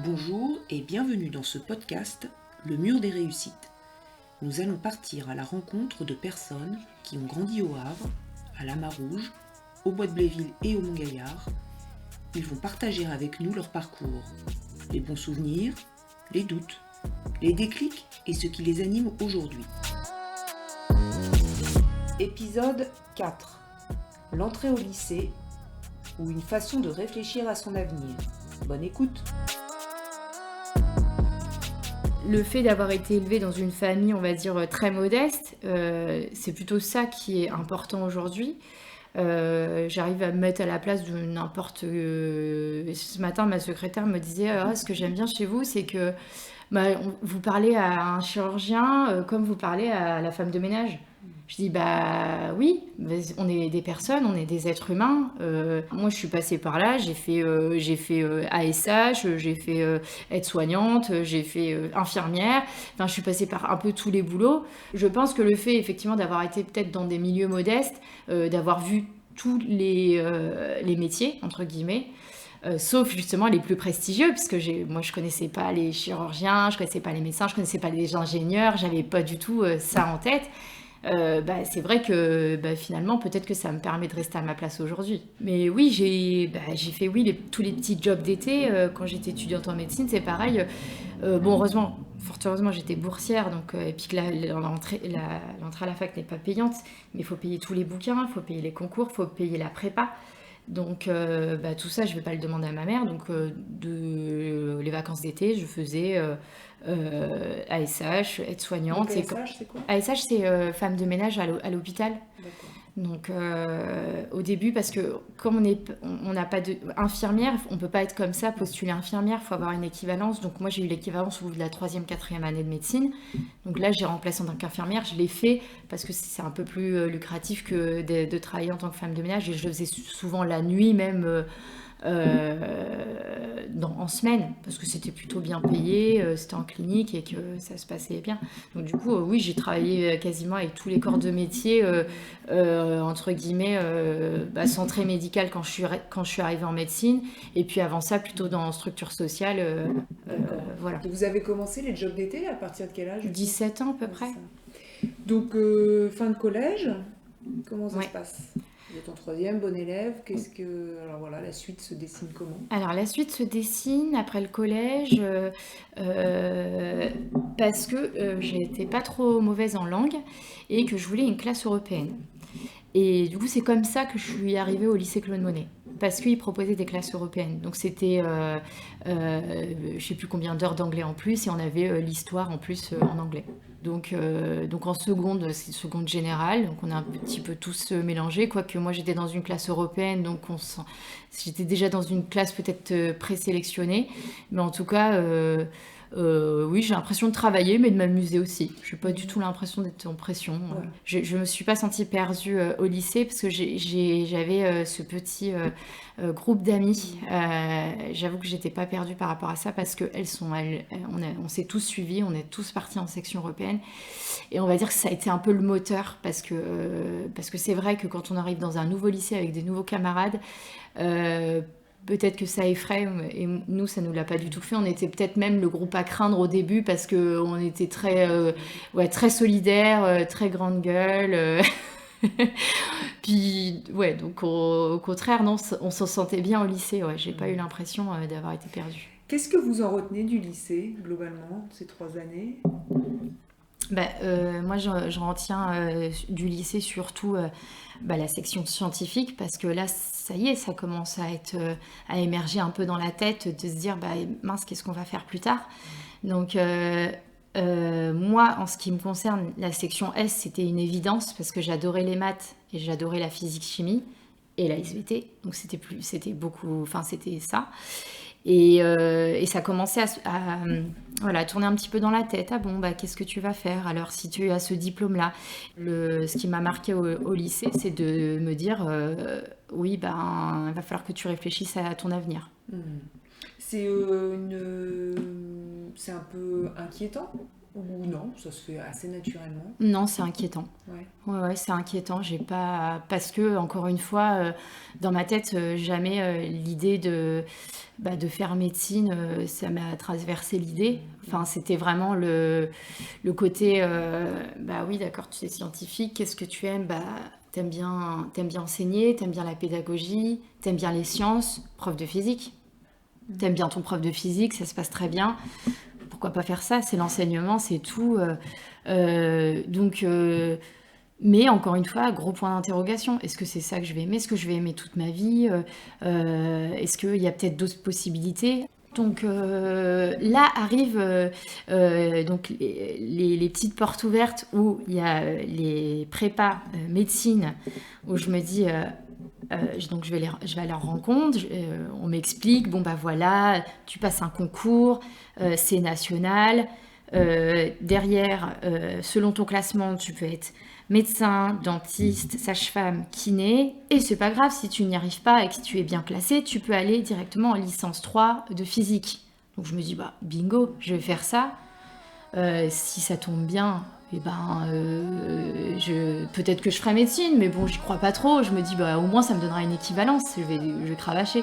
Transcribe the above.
Bonjour et bienvenue dans ce podcast, Le Mur des Réussites. Nous allons partir à la rencontre de personnes qui ont grandi au Havre, à la Marouge, au Bois de Bléville et au Mont-Gaillard. Ils vont partager avec nous leur parcours, les bons souvenirs, les doutes, les déclics et ce qui les anime aujourd'hui. Épisode 4. L'entrée au lycée ou une façon de réfléchir à son avenir. Bonne écoute. Le fait d'avoir été élevée dans une famille, on va dire, très modeste, c'est plutôt ça qui est important aujourd'hui. J'arrive à me mettre à la place de n'importe... Ce matin, ma secrétaire me disait ce que j'aime bien chez vous, c'est que vous parlez à un chirurgien comme vous parlez à la femme de ménage. Je dis oui, on est des personnes, on est des êtres humains. Moi, je suis passée par là, j'ai fait ASH, j'ai fait aide-soignante, j'ai fait infirmière. Enfin, je suis passée par un peu tous les boulots. Je pense que le fait, effectivement, d'avoir été peut-être dans des milieux modestes, d'avoir vu tous les métiers, entre guillemets, sauf justement les plus prestigieux, parce que moi je connaissais pas les chirurgiens, je connaissais pas les médecins, je connaissais pas les ingénieurs, j'avais pas du tout ça en tête. C'est vrai que finalement peut-être que ça me permet de rester à ma place aujourd'hui. Mais oui, j'ai fait tous les petits jobs d'été quand j'étais étudiante en médecine, c'est pareil. Heureusement, fort heureusement, j'étais boursière, donc, et puis que l'entrée à la fac n'est pas payante, mais il faut payer tous les bouquins, il faut payer les concours, il faut payer la prépa. Donc tout ça, je ne vais pas le demander à ma mère. Donc les vacances d'été, je faisais ASH, aide-soignante. Donc ASH, c'est quoi ? ASH, c'est femme de ménage à l'hôpital. D'accord. Donc au début, parce que comme on n'a pas d'infirmière, on ne peut pas être comme ça, postuler infirmière, il faut avoir une équivalence. Donc moi j'ai eu l'équivalence au bout de la 3e, 4e année de médecine. Donc là j'ai remplacé en tant qu'infirmière, je l'ai fait parce que c'est un peu plus lucratif que de travailler en tant que femme de ménage. Et je le faisais souvent la nuit même. En semaine, parce que c'était plutôt bien payé, c'était en clinique et que ça se passait bien. Donc du coup, oui, j'ai travaillé quasiment avec tous les corps de métier, entre guillemets, centré médical quand je suis arrivée en médecine, et puis avant ça, plutôt dans structure sociale. Voilà. Et vous avez commencé les jobs d'été à partir de quel âge ? 17 ans à peu près. Donc, fin de collège, comment ça se passe ? Vous êtes en 3e, bon élève, alors voilà, la suite se dessine comment ? Alors la suite se dessine après le collège parce que j'étais pas trop mauvaise en langue et que je voulais une classe européenne. Et du coup, c'est comme ça que je suis arrivée au lycée Claude Monet, parce qu'ils proposaient des classes européennes. Donc c'était, je sais plus combien d'heures d'anglais en plus, et on avait l'histoire en plus en anglais. Donc en seconde, c'est seconde générale, donc on a un petit peu tous mélangés, quoique moi j'étais dans une classe européenne, donc j'étais déjà dans une classe peut-être présélectionnée, mais en tout cas... oui, j'ai l'impression de travailler, mais de m'amuser aussi. Je n'ai pas du tout l'impression d'être en pression. Ouais. Je ne me suis pas sentie perdue au lycée parce que j'avais ce petit groupe d'amis. J'avoue que je n'étais pas perdue par rapport à ça parce qu'on s'est tous suivis, on est tous partis en section européenne. Et on va dire que ça a été un peu le moteur parce que c'est vrai que quand on arrive dans un nouveau lycée avec des nouveaux camarades, peut-être que ça effraie, et nous, ça ne nous l'a pas du tout fait. On était peut-être même le groupe à craindre au début parce qu'on était très solidaires, très grande gueule. Puis, donc au contraire, non, on s'en sentait bien au lycée. J'ai pas eu l'impression d'avoir été perdue. Qu'est-ce que vous en retenez du lycée, globalement, ces 3 années ? Moi, j'en retiens du lycée surtout la section scientifique, parce que là, ça y est, ça commence à émerger un peu dans la tête, de se dire, mince, qu'est-ce qu'on va faire plus tard ? Donc, moi, en ce qui me concerne, la section S, c'était une évidence, parce que j'adorais les maths et j'adorais la physique-chimie et la SVT, donc c'était ça. Et ça commençait à tourner un petit peu dans la tête. Ah bon, qu'est-ce que tu vas faire alors si tu as ce diplôme-là ? Ce qui m'a marqué au lycée, c'est de me dire oui, il va falloir que tu réfléchisses à ton avenir. C'est un peu inquiétant Ou non, ça se fait assez naturellement. Non, c'est inquiétant. Ouais. Ouais, c'est inquiétant. J'ai pas parce que encore une fois, dans ma tête, jamais l'idée de faire médecine, ça m'a traversé l'idée. Enfin, c'était vraiment le côté, bah oui, d'accord, tu es scientifique, qu'est-ce que tu aimes? Bah, t'aimes bien enseigner, t'aimes bien la pédagogie, t'aimes bien les sciences, prof de physique. T'aimes bien ton prof de physique, ça se passe très bien. Pourquoi pas faire ça? C'est l'enseignement, c'est tout. Donc, mais encore une fois, gros point d'interrogation. Est-ce que c'est ça que je vais aimer? Est-ce que je vais aimer toute ma vie? Est-ce qu'il y a peut-être d'autres possibilités? Donc là arrivent donc les petites portes ouvertes où il y a les prépas médecine, où je me dis, donc je vais à leur rencontre, on m'explique, bon bah voilà, tu passes un concours, c'est national, derrière, selon ton classement, tu peux être médecin, dentiste, sage-femme, kiné, et c'est pas grave si tu n'y arrives pas et que tu es bien classé, tu peux aller directement en licence 3 de physique. Donc je me dis, bah bingo, je vais faire ça. Si ça tombe bien, eh ben, peut-être que je ferai médecine, mais bon, j'y crois pas trop. Je me dis, bah, au moins, ça me donnera une équivalence. Je vais cravacher.